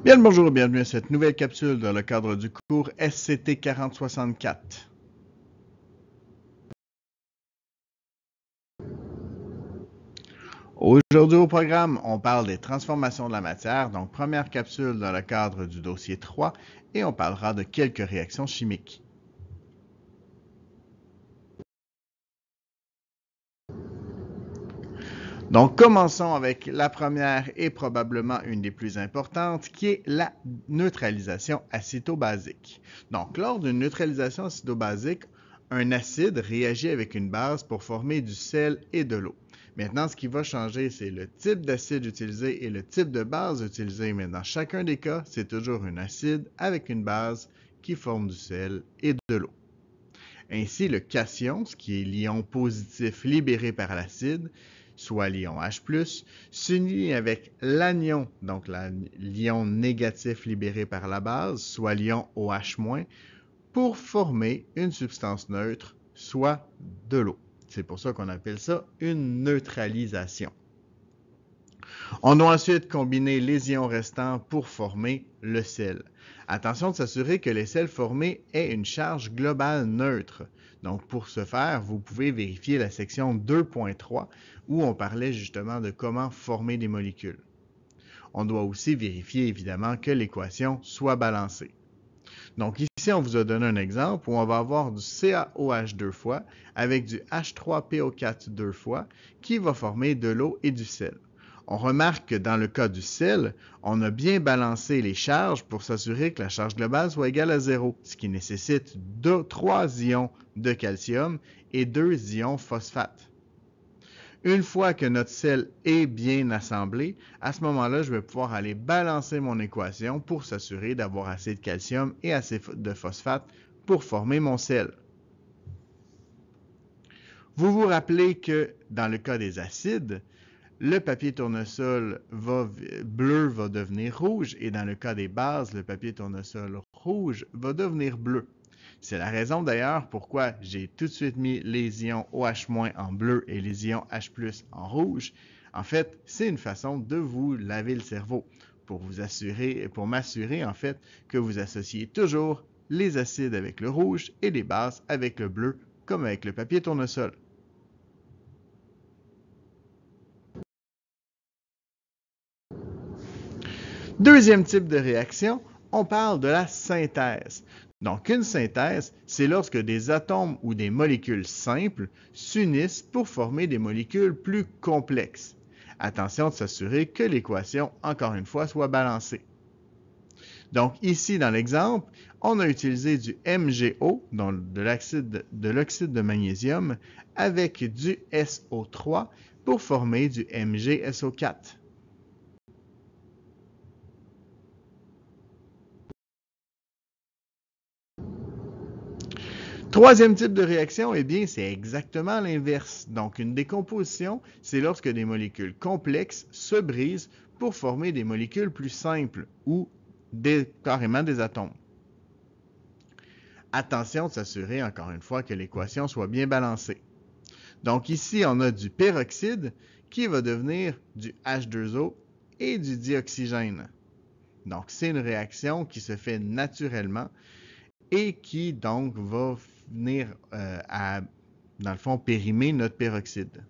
Bien le bonjour et bienvenue à cette nouvelle capsule dans le cadre du cours SCT 4064. Aujourd'hui au programme, on parle des transformations de la matière, donc première capsule dans le cadre du dossier 3, et on parlera de quelques réactions chimiques. Donc commençons avec la première et probablement une des plus importantes, qui est la neutralisation acétobasique. Donc lors d'une neutralisation acétobasique, un acide réagit avec une base pour former du sel et de l'eau. Maintenant, ce qui va changer, c'est le type d'acide utilisé et le type de base utilisé, mais dans chacun des cas, c'est toujours un acide avec une base qui forme du sel et de l'eau. Ainsi, le cation, ce qui est l'ion positif libéré par l'acide, soit l'ion H+, s'unit avec l'anion, donc l'ion négatif libéré par la base, soit l'ion OH-, pour former une substance neutre, soit de l'eau. C'est pour ça qu'on appelle ça une neutralisation. On doit ensuite combiner les ions restants pour former le sel. Attention de s'assurer que les sels formés aient une charge globale neutre. Donc pour ce faire, vous pouvez vérifier la section 2.3 où on parlait justement de comment former des molécules. On doit aussi vérifier évidemment que l'équation soit balancée. Donc ici, on vous a donné un exemple où on va avoir du CaOH 2 fois avec du H3PO4 2 fois qui va former de l'eau et du sel. On remarque que dans le cas du sel, on a bien balancé les charges pour s'assurer que la charge globale soit égale à 0, ce qui nécessite 3 ions de calcium et 2 ions phosphate. Une fois que notre sel est bien assemblé, à ce moment-là, je vais pouvoir aller balancer mon équation pour s'assurer d'avoir assez de calcium et assez de phosphate pour former mon sel. Vous vous rappelez que dans le cas des acides, le papier tournesol bleu va devenir rouge et dans le cas des bases, le papier tournesol rouge va devenir bleu. C'est la raison d'ailleurs pourquoi j'ai tout de suite mis les ions OH- en bleu et les ions H+ en rouge. En fait, c'est une façon de vous laver le cerveau pour m'assurer en fait que vous associez toujours les acides avec le rouge et les bases avec le bleu, comme avec le papier tournesol. Deuxième type de réaction, on parle de la synthèse. Donc, une synthèse, c'est lorsque des atomes ou des molécules simples s'unissent pour former des molécules plus complexes. Attention de s'assurer que l'équation, encore une fois, soit balancée. Donc, ici, dans l'exemple, on a utilisé du MgO, donc de l'oxyde de magnésium, avec du SO3 pour former du MgSO4. Troisième type de réaction, eh bien, c'est exactement l'inverse. Donc, une décomposition, c'est lorsque des molécules complexes se brisent pour former des molécules plus simples ou carrément des atomes. Attention de s'assurer, encore une fois, que l'équation soit bien balancée. Donc ici, on a du peroxyde qui va devenir du H2O et du dioxygène. Donc, c'est une réaction qui se fait naturellement et qui donc va venir dans le fond, périmer notre peroxyde.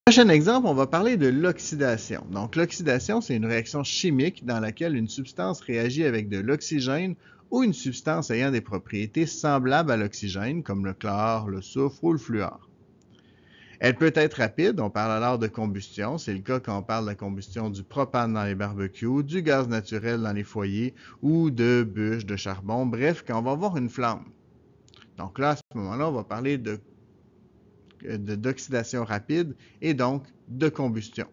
Prochain exemple, on va parler de l'oxydation. Donc, l'oxydation, c'est une réaction chimique dans laquelle une substance réagit avec de l'oxygène ou une substance ayant des propriétés semblables à l'oxygène, comme le chlore, le soufre ou le fluor. Elle peut être rapide, on parle alors de combustion, c'est le cas quand on parle de la combustion du propane dans les barbecues, du gaz naturel dans les foyers ou de bûches de charbon, bref, quand on va avoir une flamme. Donc là, à ce moment-là, on va parler d'oxydation rapide et donc de combustion.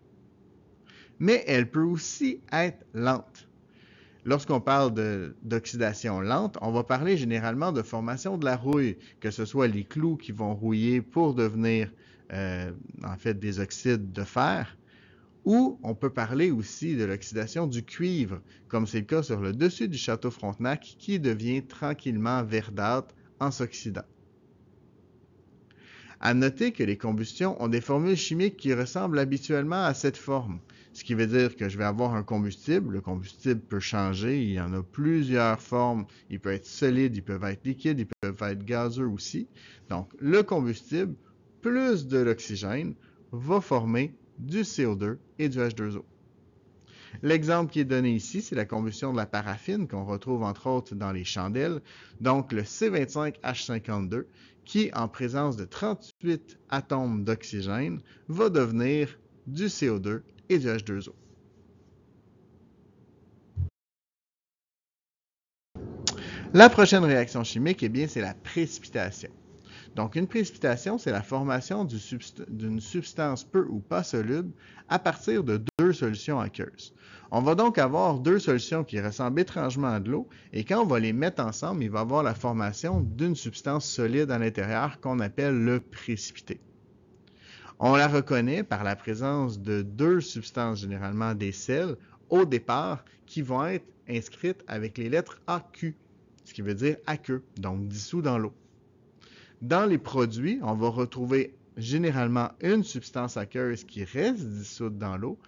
Mais elle peut aussi être lente. Lorsqu'on parle d'oxydation lente, on va parler généralement de formation de la rouille, que ce soit les clous qui vont rouiller pour devenir en fait des oxydes de fer, ou on peut parler aussi de l'oxydation du cuivre, comme c'est le cas sur le dessus du château Frontenac qui devient tranquillement verdâtre en s'oxydant. À noter que les combustions ont des formules chimiques qui ressemblent habituellement à cette forme, ce qui veut dire que je vais avoir un combustible. Le combustible peut changer, il y en a plusieurs formes. Il peut être solide, il peut être liquide, il peut être gazeux aussi. Donc, le combustible plus de l'oxygène va former du CO2 et du H2O. L'exemple qui est donné ici, c'est la combustion de la paraffine qu'on retrouve entre autres dans les chandelles, donc le C25H52, qui, en présence de 38 atomes d'oxygène, va devenir du CO2 et du H2O. La prochaine réaction chimique, eh bien, c'est la précipitation. Donc, une précipitation, c'est la formation d'une substance peu ou pas soluble à partir de deux solutions aqueuses. On va donc avoir deux solutions qui ressemblent étrangement à de l'eau, et quand on va les mettre ensemble, il va y avoir la formation d'une substance solide à l'intérieur qu'on appelle le précipité. On la reconnaît par la présence de deux substances, généralement des sels, au départ, qui vont être inscrites avec les lettres AQ, ce qui veut dire aqueux, donc dissous dans l'eau. Dans les produits, on va retrouver généralement une substance aqueuse qui reste dissoute dans l'eau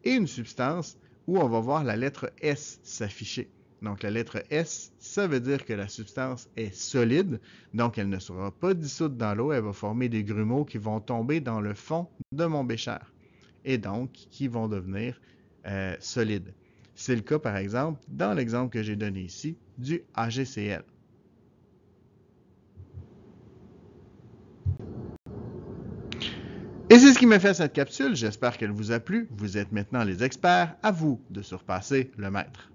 et une substance où on va voir la lettre S s'afficher. Donc la lettre S, ça veut dire que la substance est solide, donc elle ne sera pas dissoute dans l'eau, elle va former des grumeaux qui vont tomber dans le fond de mon bécher et donc qui vont devenir solides. C'est le cas par exemple dans l'exemple que j'ai donné ici du AgCl. Et c'est ce qui me fait cette capsule. J'espère qu'elle vous a plu. Vous êtes maintenant les experts. À vous de surpasser le maître.